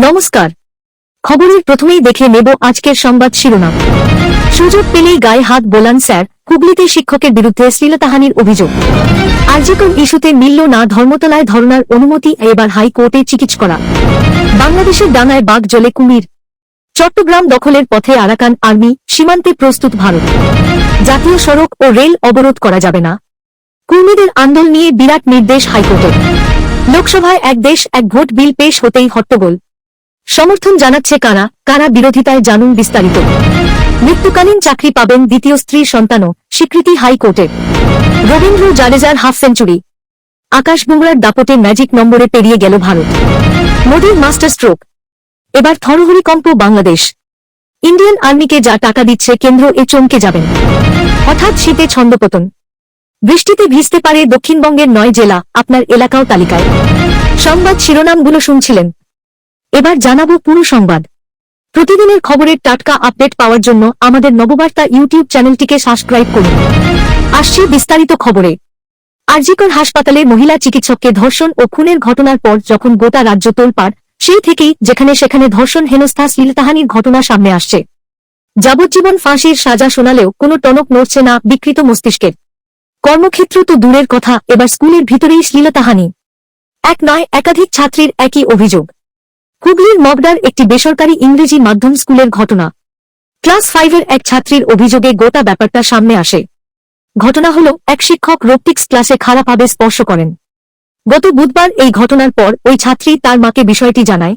নমস্কার। খবরের প্রথমেই দেখে নেব আজকের সংবাদ শিরোনাম। সুযোগ পেলেই গায়ে হাত বোলান স্যার, হুগলিতে শিক্ষকের বিরুদ্ধে শ্লীলতাহানির অভিযোগ। আরজিকর ইস্যুতে মিলল না ধর্মতলায় ধর্নার অনুমতি, এবার হাইকোর্টে চিকিৎসা করা। বাংলাদেশের ডাঙায় বাঘ জলে কুমির। চট্টগ্রাম দখলের পথে আরাকান আর্মি, সীমান্তে প্রস্তুত ভারত। জাতীয় সড়ক ও রেল অবরোধ করা যাবে না। কর্মীদের আন্দোলন নিয়ে বিরাট নির্দেশ হাইকোর্টের। লোকসভায় এক দেশ এক ভোট বিল পেশ হতেই হট্টগোল। সমর্থন জানাচ্ছে কারা কারা বিরোধিতায়, জানুন বিস্তারিত। মৃত্যুকালীন চাকরি পাবেন দ্বিতীয় স্ত্রীর সন্তানও, স্বীকৃতি হাইকোর্টের। রবীন্দ্র জাডেজার হাফ সেঞ্চুরি। আকাশ বুমরার দাপটে ম্যাজিক নম্বরে পেরিয়ে গেল ভারত। মোদির মাস্টার স্ট্রোক। এবার থরহরিকম্প বাংলাদেশ। ইন্ডিয়ান আর্মিকে যা টাকা দিচ্ছে কেন্দ্র, এ চমকে যাবেন। হঠাৎ শীতে ছন্দপতন। বৃষ্টিতে ভিজতে পারে দক্ষিণবঙ্গের 9 জেলা, আপনার এলাকাও তালিকায়। সংবাদ শিরোনামগুলো শুনছিলেন, এবার জানাবো পুরো সংবাদ। প্রতিদিনের খবরের টাটকা আপডেট পাওয়ার জন্য আমাদের নববার্তা ইউটিউব চ্যানেলটিকে সাবস্ক্রাইব করুন। আসছে বিস্তারিত খবরে। আরজিকর হাসপাতালে মহিলা চিকিৎসককে ধর্ষণ ও খুনের ঘটনার পর যখন গোটা রাজ্য তোলপাড়, সেই থেকেই যেখানে সেখানে ধর্ষণ, হেনস্থা, শ্লীলতাহানির ঘটনা সামনে আসছে। যাবজ্জীবন ফাঁসির সাজা শোনালেও কোনো টনক নড়ছে না বিকৃত মস্তিষ্কের। কর্মক্ষেত্র তো দূরের কথা, এবার স্কুলের ভিতরেই শ্লীলতাহানি। এক নয়, একাধিক ছাত্রীর একই অভিযোগ। হুগলির মগডার একটি বেসরকারি ইংরেজি মাধ্যম স্কুলের ঘটনা। ক্লাস 5-এর এক ছাত্রীর অভিযোগে গোটা ব্যাপারটা সামনে আসে। ঘটনা হল, এক শিক্ষক রোবটিক্স ক্লাসে খারাপভাবে স্পর্শ করেন। গত বুধবার এই ঘটনার পর ওই ছাত্রী তার মাকে বিষয়টি জানায়।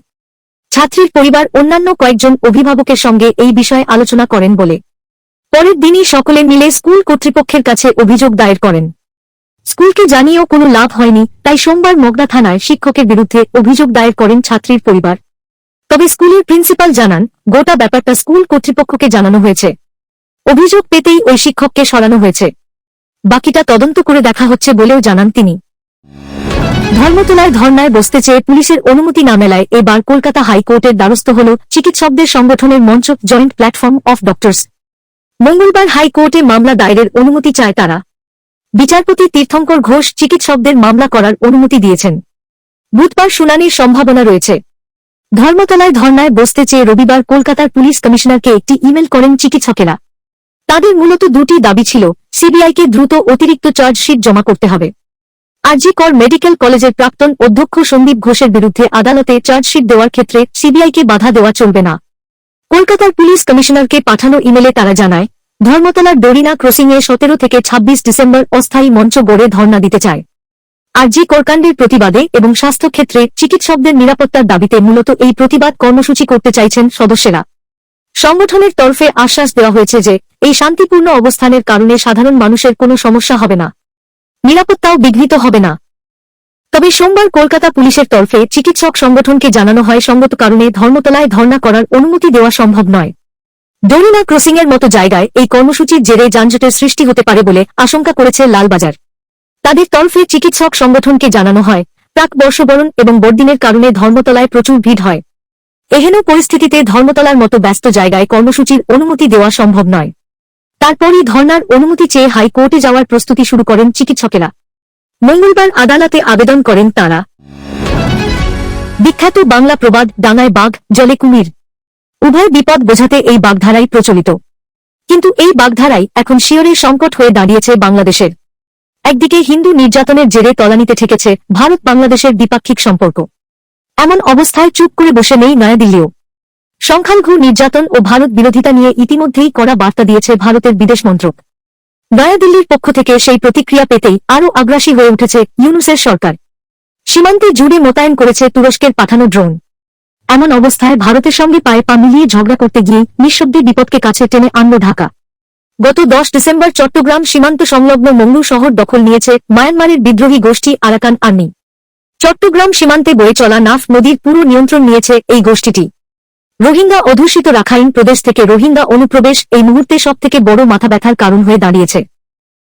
ছাত্রীর পরিবার অন্যান্য কয়েকজন অভিভাবকের সঙ্গে এই বিষয়ে আলোচনা করেন বলে পরের দিনই সকলে মিলে স্কুল কর্তৃপক্ষের কাছে অভিযোগ দায়ের করেন। স্কুলকে জানিয়েও কোনো লাভ হয়নি, তাই সোমবার মগডা থানায় শিক্ষকের বিরুদ্ধে অভিযোগ দায়ের করেন ছাত্রীর পরিবার। তবে স্কুলের প্রিন্সিপাল জানান, গোটা ব্যাপারটা স্কুল কর্তৃপক্ষকে জানানো হয়েছে। অভিযোগ পেতেই ওই শিক্ষককে সরানো হয়েছে। বাকিটা তদন্ত করে দেখা হচ্ছে বলেও জানান তিনি। ধর্মতলায় ধর্নায় বসতে চেয়ে পুলিশের অনুমতি না মেলায় এবার কলকাতা হাইকোর্টের দ্বারস্থ হল চিকিৎসকদের সংগঠনের মঞ্চ জয়েন্ট প্ল্যাটফর্ম অফ ডক্টরস। মঙ্গলবার হাইকোর্টে মামলা দায়েরের অনুমতি চায় তারা। বিচারপতি তীর্থঙ্কর ঘোষ চিকিৎসকদের মামলা করার অনুমতি দিয়েছেন। বুধবার শুনানির সম্ভাবনা রয়েছে। ধর্মতলায় ধর্নায় বসতে চেয়ে রবিবার কলকাতার পুলিশ কমিশনারকে একটি ইমেল করেন চিকিৎসকেরা। তাদের মূলত দুটি দাবি ছিল, সিবিআইকে দ্রুত অতিরিক্ত চার্জশিট জমা করতে হবে। আরজিকর মেডিকেল কলেজের প্রাক্তন অধ্যক্ষ সন্দীপ ঘোষের বিরুদ্ধে আদালতে চার্জশিট দেওয়ার ক্ষেত্রে সিবিআইকে বাধা দেওয়া চলবে না। কলকাতার পুলিশ কমিশনারকে পাঠানো ইমেলে তারা জানায়, ধর্মতলার ডোরিনা ক্রসিংয়ে 17 থেকে 26 ডিসেম্বর অস্থায়ী মঞ্চ গড়ে ধর্ণা দিতে চায়। আরজিকর কাণ্ডের প্রতিবাদে এবং স্বাস্থ্যক্ষেত্রে চিকিৎসকদের নিরাপত্তার দাবিতে মূলত এই প্রতিবাদ কর্মসূচি করতে চাইছেন সদস্যরা। সংগঠনের তরফে আশ্বাস দেওয়া হয়েছে যে এই শান্তিপূর্ণ অবস্থানের কারণে সাধারণ মানুষের কোনো সমস্যা হবে না, নিরাপত্তাও বিঘ্নিত হবে না। তবে সোমবার কলকাতা পুলিশের তরফে চিকিৎসক সংগঠনকে জানানো হয়, সঙ্গত কারণে ধর্মতলায় ধর্ণা করার অনুমতি দেওয়া সম্ভব নয়। ডোরিনা ক্রসিংয়ের মতো জায়গায় এই কর্মসূচির জেরে যানজটের সৃষ্টি হতে পারে বলে আশঙ্কা করেছে লালবাজার। তাদের তরফে চিকিৎসক সংগঠনকে জানানো হয়, প্রাক বর্ষবরণ এবং বড়দিনের কারণে ধর্মতলায় প্রচুর ভিড় হয়। এহেন পরিস্থিতিতে ধর্মতলার মতো ব্যস্ত জায়গায় কর্মসূচির অনুমতি দেওয়া সম্ভব নয়। তারপরই ধর্নার অনুমতি চেয়ে হাইকোর্টে যাওয়ার প্রস্তুতি শুরু করেন চিকিৎসকেরা। মঙ্গলবার আদালতে আবেদন করেন তারা। বিখ্যাত বাংলা প্রবাদ, ডাঙায় বাঘ জলে কুমির। উভয় বিপদ বোঝাতে এই বাগধারাই প্রচলিত। কিন্তু এই বাগধারাই এখন শিয়রের সংকট হয়ে দাঁড়িয়েছে বাংলাদেশের। একদিকে হিন্দু নির্যাতনের জেরে তলানিতে ঠেকেছে ভারত বাংলাদেশের দ্বিপাক্ষিক সম্পর্ক। এমন অবস্থায় চুপ করে বসে নেই নয়াদিল্লিও। সংখ্যালঘু নির্যাতন ও ভারত বিরোধিতা নিয়ে ইতিমধ্যেই কড়া বার্তা দিয়েছে ভারতের বিদেশ মন্ত্রক। নয়াদিল্লির পক্ষ থেকে সেই প্রতিক্রিয়া পেতেই আরও আগ্রাসী হয়ে উঠেছে ইউনূসের সরকার। সীমান্তে জুড়ে মোতায়েন করেছে তুরস্কের পাঠানো ড্রোন। এমন অবস্থায় ভারতের সঙ্গে পায়ে পা মিলিয়ে ঝগড়া করতে গিয়ে নিঃশব্দে বিপদকে কাছে টেনে আনল ঢাকা। গত 10 ডিসেম্বর চট্টগ্রাম সীমান্ত সংলগ্ন মংলু শহর দখল নিয়েছে মায়ানমারের বিদ্রোহী গোষ্ঠী আরাকান আর্মি। চট্টগ্রাম সীমান্তে বয়ে চলা নাফ নদীর পুরো নিয়ন্ত্রণ নিয়েছে এই গোষ্ঠীটি। রোহিঙ্গা অধ্যুষিত রাখাইন প্রদেশ থেকে রোহিঙ্গা অনুপ্রবেশ এই মুহূর্তে সবথেকে বড় মাথা ব্যথার কারণ হয়ে দাঁড়িয়েছে।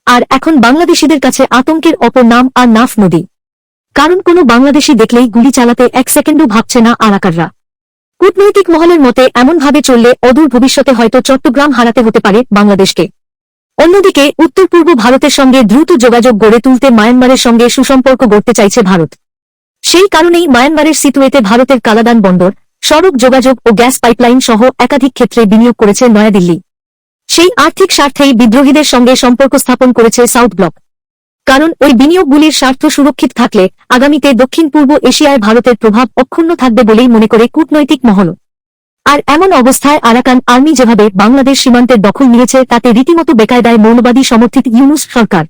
আর এখন বাংলাদেশিদের কাছে আতঙ্কের অপর নাম আর নাফ নদী। কারণ কোনো বাংলাদেশি দেখলেই গুলি চালাতে এক সেকেন্ডও ভাবছে না আরাকাররা। কূটনৈতিক মহলের মতে এমনভাবে চললে অদূর ভবিষ্যতে হয়তো চট্টগ্রাম হারাতে হতে পারে বাংলাদেশকে। অন্যদিকে উত্তর পূর্ব ভারতের সঙ্গে দ্রুত যোগাযোগ গড়ে তুলতে মায়ানমারের সঙ্গে সুসম্পর্ক গড়তে চাইছে ভারত। সেই কারণেই মায়ানমারের সিতুয়েতে ভারতের কালাদান বন্দর, সড়ক যোগাযোগ ও গ্যাস পাইপলাইন সহ একাধিক ক্ষেত্রে বিনিয়োগ করেছে নয়াদিল্লি। সেই আর্থিক স্বার্থেই বিদ্রোহীদের সঙ্গে সম্পর্ক স্থাপন করেছে সাউথ ব্লক। কারণ ওই বিনিয়োগগুলির স্বার্থ সুরক্ষিত থাকলে আগামীতে দক্ষিণ পূর্ব এশিয়ায় ভারতের প্রভাব অক্ষুণ্ণ থাকবে বলেই মনে করে কূটনৈতিক মহল। আর এমন অবস্থায় আরাকান আর্মি যেভাবে বাংলাদেশ সীমান্তের দখল নিয়েছে তাতে রীতিমতো বেকায়দায় মৌলবাদী সমর্থিত ইউনূস সরকার।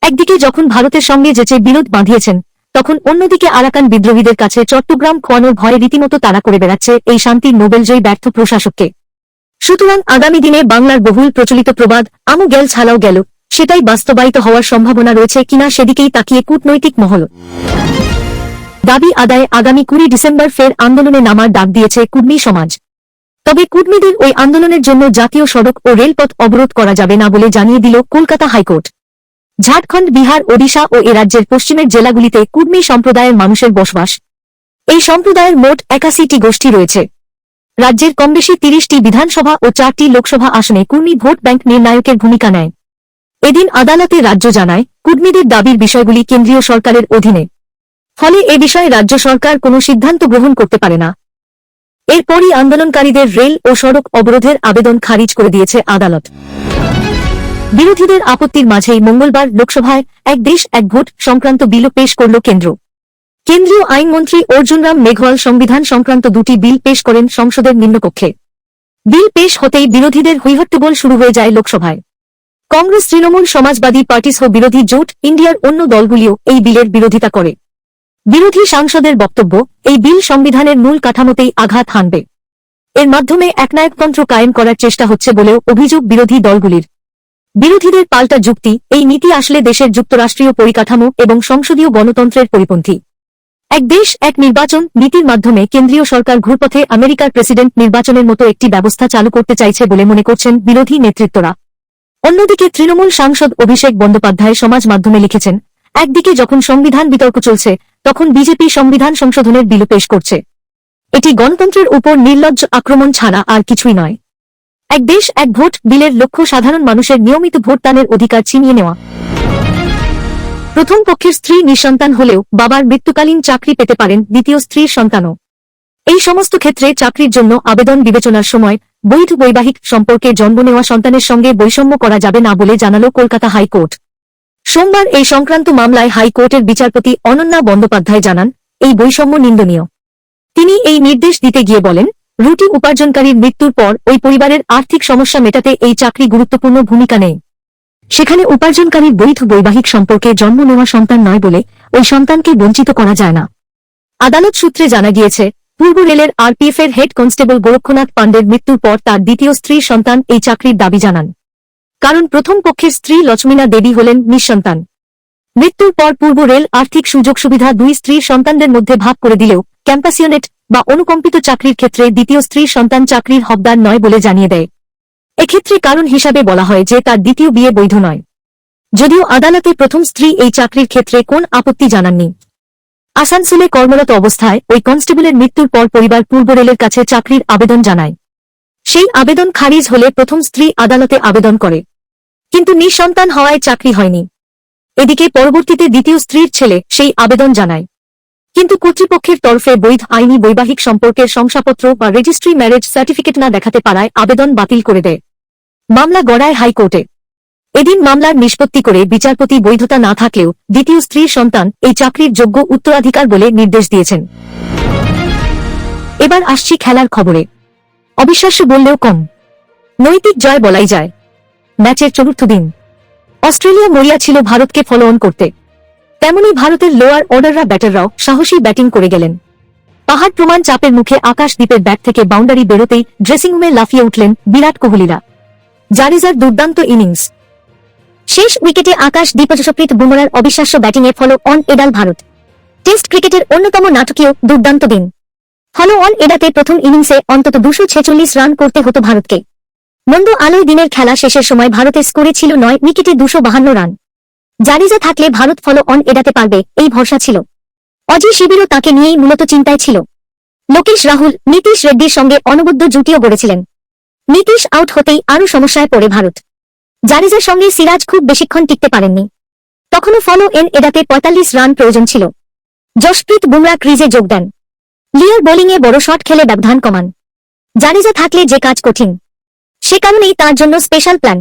একদিকে যখন ভারতের সঙ্গে যেচে বিরোধ বাঁধিয়েছেন, তখন অন্যদিকে আরাকান বিদ্রোহীদের কাছে চট্টগ্রাম খোয়ানোর ভয়ে রীতিমতো তাড়া করে বেড়াচ্ছে এই শান্তির নোবেলজয়ী ব্যর্থ প্রশাসককে। সুতরাং আগামী দিনে বাংলার বহুল প্রচলিত প্রবাদ আমু গেল ছালাও গেল, সেটাই বাস্তবায়িত হওয়ার সম্ভাবনা রয়েছে কিনা সেদিকেই তাকিয়ে কূটনৈতিক মহল। দাবি আদায়ে আগামী 20 ডিসেম্বর ফের আন্দোলনে নামার ডাক দিয়েছে কুর্মী সমাজ। তবে কুর্মীদের ওই আন্দোলনের জন্য জাতীয় সড়ক ও রেলপথ অবরোধ করা যাবে না বলে জানিয়ে দিল কলকাতা হাইকোর্ট। ঝাড়খণ্ড, বিহার, ওড়িশা ও এ রাজ্যের পশ্চিমের জেলাগুলিতে কুর্মী সম্প্রদায়ের মানুষের বসবাস। এই সম্প্রদায়ের মোট 81টি গোষ্ঠী রয়েছে। রাজ্যের কমবেশি 30টি বিধানসভা ও 4টি লোকসভা আসনে কুর্মী ভোট ব্যাংক নির্ণায়কের ভূমিকা নেয়। এদিন আদালতে রাজ্য জানায় কুর্মীদের দাবির বিষয়গুলি কেন্দ্রীয় সরকারের অধীনে, ফলে এ বিষয়ে রাজ্য সরকার কোনো সিদ্ধান্ত গ্রহণ করতে পারে না। এরপরই আন্দোলনকারীদের রেল ও সড়ক অবরোধের আবেদন খারিজ করে দিয়েছে আদালত। বিরোধীদের আপত্তির মাঝেই মঙ্গলবার লোকসভায় এক দেশ এক ভোট সংক্রান্ত বিল পেশ করল কেন্দ্র। কেন্দ্রীয় আইনমন্ত্রী অর্জুনরাম মেঘওয়াল সংবিধান সংক্রান্ত দুটি বিল পেশ করেন সংসদের নিম্নকক্ষে। বিল পেশ হতেই বিরোধীদের হৈহট্টগোল শুরু হয়ে যায় লোকসভায়। কংগ্রেস, তৃণমূল, সমাজবাদী পার্টি সহ বিরোধী জোট ইন্ডিয়ার অন্য দলগুলিও এই বিলের বিরোধিতা করে। বিরোধী সাংসদের বক্তব্য, এই বিল সংবিধানের মূল কাঠামোতেই আঘাত হানবে। এর মাধ্যমে একনায়কতন্ত্র কায়েম করার চেষ্টা হচ্ছে বলেও অভিযোগ বিরোধী দলগুলির। বিরোধীদের পাল্টা যুক্তি, এই নীতি আসলে দেশের যুক্তরাষ্ট্রীয় পরিকাঠামো এবং সংসদীয় গণতন্ত্রের পরিপন্থী। এক দেশ এক নির্বাচন নীতির মাধ্যমে কেন্দ্রীয় সরকার ঘুরপথে আমেরিকার প্রেসিডেন্ট নির্বাচনের মতো একটি ব্যবস্থা চালু করতে চাইছে বলে মনে করছেন বিরোধী নেতৃত্বরা। অন্যদিকে তৃণমূল সাংসদ অভিষেক বন্দ্যোপাধ্যায় সমাজ মাধ্যমে লিখেছেন, একদিকে যখন সংবিধান বিতর্ক চলছে তখন বিজেপি সংবিধান সংশোধনের বিল পেশ করছে। এটি গণতন্ত্রের উপর নির্লজ্জ আক্রমণ ছাড়া আর কিছুই নয়। এক দেশ এক ভোট বিলের লক্ষ্য সাধারণ মানুষের নিয়মিত ভোটদানের অধিকার ছিনিয়ে নেওয়া। প্রথম পক্ষের স্ত্রী নিঃসন্তান হলেও বাবার মৃত্যুকালীন চাকরি পেতে পারেন দ্বিতীয় স্ত্রীর সন্তানও। এই সমস্ত ক্ষেত্রে চাকরির জন্য আবেদন বিবেচনার সময় বৈধ বৈবাহিক সম্পর্কে জন্ম নেওয়া সন্তানের সঙ্গে বৈষম্য করা যাবে না বলে জানাল কলকাতা হাইকোর্ট। সোমবার এই সংক্রান্ত মামলায় হাইকোর্টের বিচারপতি অনন্যা বন্দ্যোপাধ্যায় জানান, এই বৈষম্য নিন্দনীয়। তিনি এই নির্দেশ দিতে গিয়ে বলেন, রুটি উপার্জনকারীর মৃত্যুর পর ওই পরিবারের আর্থিক সমস্যা মেটাতে এই চাকরি গুরুত্বপূর্ণ ভূমিকা নেয়। সেখানে উপার্জনকারীর বৈধ বৈবাহিক সম্পর্কে জন্ম নেওয়া সন্তান নয় বলে ওই সন্তানকে বঞ্চিত করা যায় না। আদালত সূত্রে জানা গিয়েছে, পূর্ব রেলের আরপিএফের হেড কনস্টেবল গোরক্ষনাথ পাণ্ডের মৃত্যুর পর তার দ্বিতীয় স্ত্রীর সন্তান এই চাকরির দাবি জানান। কারণ প্রথম পক্ষের স্ত্রী লক্ষ্মীনা দেবী হলেন নিঃসন্তান। মৃত্যুর পর পূর্ব রেল আর্থিক সুযোগ সুবিধা দুই স্ত্রীর সন্তানদের মধ্যে ভাগ করে দিলেও ক্যাম্পাসিয়নেট বা অনুকম্পিত চাকরির ক্ষেত্রে দ্বিতীয় স্ত্রীর সন্তান চাকরির হকদার নয় বলে জানিয়ে দেয়। এক্ষেত্রে কারণ হিসাবে বলা হয় যে তার দ্বিতীয় বিয়ে বৈধ নয়। যদিও আদালতে প্রথম স্ত্রী এই চাকরির ক্ষেত্রে কোন আপত্তি জানাননি। আসানসোলে কর্মরত অবস্থায় ওই কনস্টেবলের মৃত্যুর পর পরিবার পূর্ব রেলের কাছে চাকরির আবেদন জানায়। সেই আবেদন খারিজ হলে প্রথম স্ত্রী আদালতে আবেদন করে, কিন্তু নিঃসন্তান হওয়ায় চাকরি হয়নি। এদিকে পরবর্তীতে দ্বিতীয় স্ত্রীর ছেলে সেই আবেদন জানায়, কিন্তু কর্তৃপক্ষের তরফে বৈধ আইনি বৈবাহিক সম্পর্কের শংসাপত্র বা রেজিস্ট্রি ম্যারেজ সার্টিফিকেট না দেখাতে পারায় আবেদন বাতিল করে দেয়। মামলা গড়ায় হাইকোর্টে। এদিন মামলার নিষ্পত্তি করে বিচারপতি বৈধতা না থাকলেও দ্বিতীয় স্ত্রীর সন্তান এই চাকরির যোগ্য উত্তরাধিকার বলে নির্দেশ দিয়েছেন। এবার আসছি খেলার খবরে। অবিশ্বাস্য বললেও কম, নৈতিক জয় বলাই যায়। ম্যাচের চতুর্থ দিন অস্ট্রেলিয়া মরিয়া ছিল ভারতকে ফলো অন করতে। তেমনি ভারতের লোয়ার অর্ডাররা ব্যাটাররাও সাহসী ব্যাটিং করে গেলেন। পাহাড় প্রমাণ চাপের মুখে আকাশদ্বীপের ব্যাট থেকে বাউন্ডারি বেরোতেই ড্রেসিংরুমে লাফিয়ে উঠলেন বিরাট কোহলিরা। জাডেজার দুর্দান্ত ইনিংস। শেষ উইকেটে আকাশদীপ যশপ্রীত বুমরার অবিশ্বাস্য ব্যাটিংয়ে ফলো অন এডাল ভারত। টেস্ট ক্রিকেটের অন্যতম নাটকীয় দুর্দান্ত দিন। ফলো অন এডাতে প্রথম ইনিংসে অন্তত 246 রান করতে হতো ভারতকে। মন্দ আলোয় দিনের খেলা শেষের সময় ভারতের স্কোরে ছিল 9 উইকেটে 252 রান। জাডেজা থাকলে ভারত ফলো অন এডাতে পারবে এই ভরসা ছিল। অজি শিবিরও তাকে নিয়েই মূলত চিন্তায় ছিল। লোকেশ রাহুল, নীতিশ রেড্ডির সঙ্গে অনবদ্য জুটিও গড়েছিলেন। নীতিশ আউট হতেই আরও সমস্যায় পড়ে ভারত। জাডেজার সঙ্গে সিরাজ খুব বেশিক্ষণ টিকতে পারেননি। তখনও ফলো এন এডাতে 45 রান প্রয়োজন ছিল। যশপ্রীত বুমরা ক্রিজে যোগ দেন। লিওর বোলিংয়ে বড় শট খেলে ব্যবধান কমান। জাডেজা থাকলে যে কাজ কঠিন, সে কারণেই তার জন্য স্পেশাল প্ল্যান।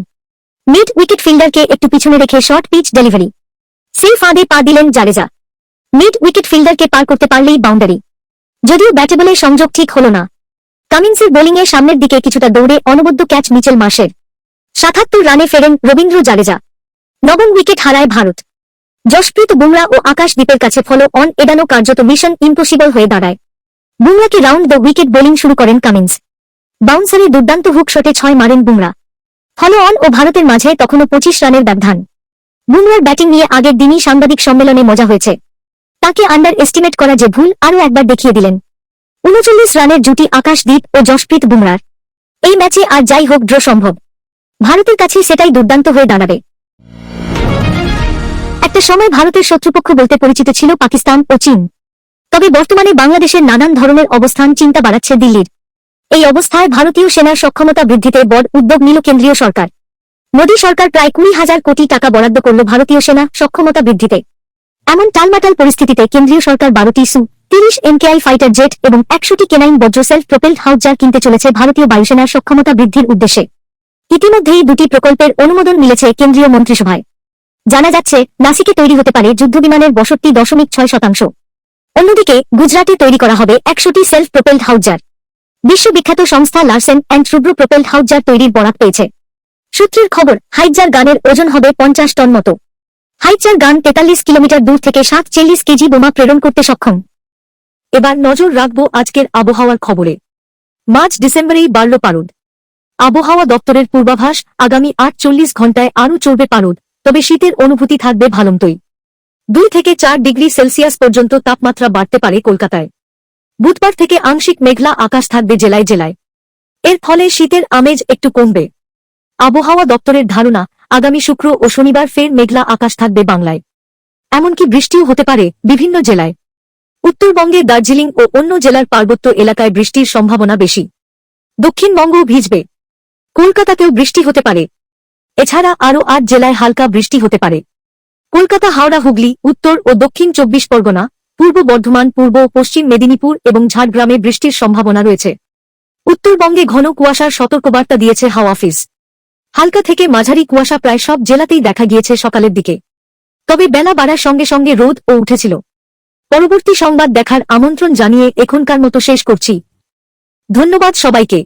মিড উইকেট ফিল্ডারকে একটু পিছনে রেখে শর্ট পিচ ডেলিভারি, সেই ফাঁদে পা দিলেন জাডেজা। মিড উইকেট ফিল্ডারকে পার করতে পারলেই বাউন্ডারি। যদিও ব্যাটে বলে সংযোগ ঠিক হল না। কামিন্সের বোলিংয়ে সামনের দিকে কিছুটা দৌড়ে অনবদ্য ক্যাচ মিচেল মার্শের। ৭৭ রানে ফেরেন রবীন্দ্র জাডেজা। নবম উইকেট হারায় ভারত। জশপ্রীত বুমরা ও আকাশদীপের কাছে ফলো অন এড়ানো কার্যত মিশন ইম্পসিবল হয়ে দাঁড়ায়। বুমরাকে রাউন্ড দ্য উইকেট বোলিং শুরু করেন কামিন্স। বাউন্সারে দুর্দান্ত হুক শটে ৬ মারেন বুমরা। ফলো অন ও ভারতের মাঝে তখনও ২৫ রানের ব্যবধান। বুমরার ব্যাটিং নিয়ে আগের দিনই সাংবাদিক সম্মেলনে মজা হয়েছে। তাকে আন্ডার এস্টিমেট করা যে ভুল আরও একবার দেখিয়ে দিলেন। ৩৯ রানের জুটি আকাশদীপ ও জশপ্রীত বুমরার। এই ম্যাচে আর যাই হোক ড্র সম্ভব। ভারতের কাছে সেটাই দুর্দান্ত হয়ে দাঁড়াবে। একটা সময় ভারতের শত্রুপক্ষ বলতে পরিচিত ছিল পাকিস্তান ও চীন। তবে বর্তমানে বাংলাদেশের নানান ধরনের অবস্থান চিন্তা বাড়াচ্ছে দিল্লির। এই অবস্থায় ভারতীয় সেনার সক্ষমতা বৃদ্ধিতে বড় উদ্যোগ নিল কেন্দ্রীয় সরকার। মোদী সরকার প্রায় ২০,০০০ কোটি টাকা বরাদ্দ করল ভারতীয় সেনা সক্ষমতা বৃদ্ধিতে। এমন টালমাটাল পরিস্থিতিতে কেন্দ্রীয় সরকার ১২টি সু-৩০ MKI ফাইটার জেট এবং ১০০টি কেনাইন বজ্র সেলফ প্রোপেলড হাউজার কিনতে চলেছে ভারতীয় বায়ুসেনার সক্ষমতা বৃদ্ধির উদ্দেশ্যে। ইতিমধ্যেই দুটি প্রকল্পের অনুমোদন মিলেছে কেন্দ্রীয় মন্ত্রিসভায়। জানা যাচ্ছে, নাসিকে তৈরি হতে পারে যুদ্ধবিমানের ৬২.৬%। অন্যদিকে গুজরাটে তৈরি করা হবে ১০০টি সেলফ প্রোপেলড হাউজার। বিশ্ববিখ্যাত সংস্থা লার্সেন অ্যান্ড টুব্রো প্রোপেলড হাউজার তৈরির বরাত পেয়েছে। সূত্রের খবর, হাইজার গানের ওজন হবে ৫০ টন মতো। হাইজার গান ৪৩ কিলোমিটার দূর থেকে ৪৭ কেজি বোমা প্রেরণ করতে সক্ষম। এবার নজর রাখব আজকের আবহাওয়ার খবরে। মার্চ ডিসেম্বরেই বাড়ল পারদ। আবহাওয়া দপ্তরের পূর্বাভাস, আগামী ৪৮ ঘণ্টায় আরও চড়বে পারদ, তবে শীতের অনুভূতি থাকবে ভালোমতোই। ২ থেকে ৪ ডিগ্রি সেলসিয়াস পর্যন্ত তাপমাত্রা বাড়তে পারে কলকাতায়। বুধবার থেকে আংশিক মেঘলা আকাশ থাকবে জেলায় জেলায়। এর ফলে শীতের আমেজ একটু কমবে। আবহাওয়া দপ্তরের ধারণা, আগামী শুক্র ও শনিবার ফের মেঘলা আকাশ থাকবে বাংলায়। এমনকি বৃষ্টিও হতে পারে বিভিন্ন জেলায়। উত্তরবঙ্গে দার্জিলিং ও অন্য জেলার পার্বত্য এলাকায় বৃষ্টির সম্ভাবনা বেশি। দক্ষিণবঙ্গও ভিজবে। কলকাতাতেও বৃষ্টি হতে পারে। এছাড়া আরও ৮ জেলায় হালকা বৃষ্টি হতে পারে। কলকাতা, হাওড়া, হুগলি, উত্তর ও দক্ষিণ ২৪ পরগনা, পূর্ব বর্ধমান, পূর্ব ও পশ্চিম মেদিনীপুর এবং ঝাড়গ্রামে বৃষ্টির সম্ভাবনা রয়েছে। উত্তরবঙ্গে ঘন কুয়াশার সতর্কবার্তা দিয়েছে হাওয়া অফিস। হালকা থেকে মাঝারি কুয়াশা প্রায় সব জেলাতেই দেখা গিয়েছে সকালের দিকে। তবে বেলা বাড়ার সঙ্গে সঙ্গে রোদও উঠেছিল। পরবর্তী সংবাদ দেখার আমন্ত্রণ জানিয়ে এখনকার মতো শেষ করছি। ধন্যবাদ সবাইকে।